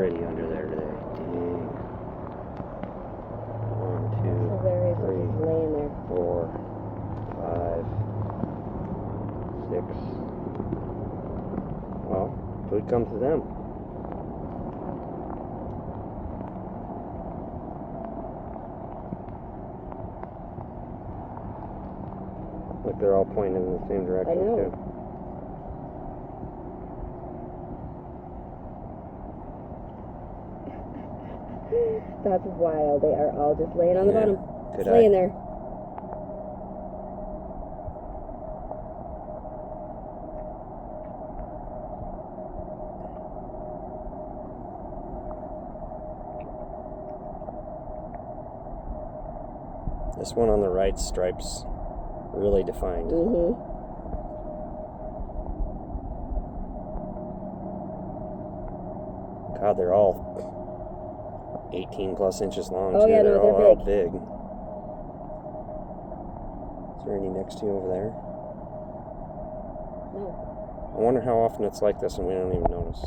already under there today. Dang. 1, 2, So there is 3, just laying there. 4, 5, 6. Well, food comes to them. Like they're all pointing in the same direction I know. too. That's wild. They are all just laying on the bottom. Good Just laying there. This one on the right stripes really defined. God, they're all 18 plus inches long. Oh, too. yeah, no, they're they're all big. big. Is there any next to you over there? No. I wonder how often it's like this and we don't even notice.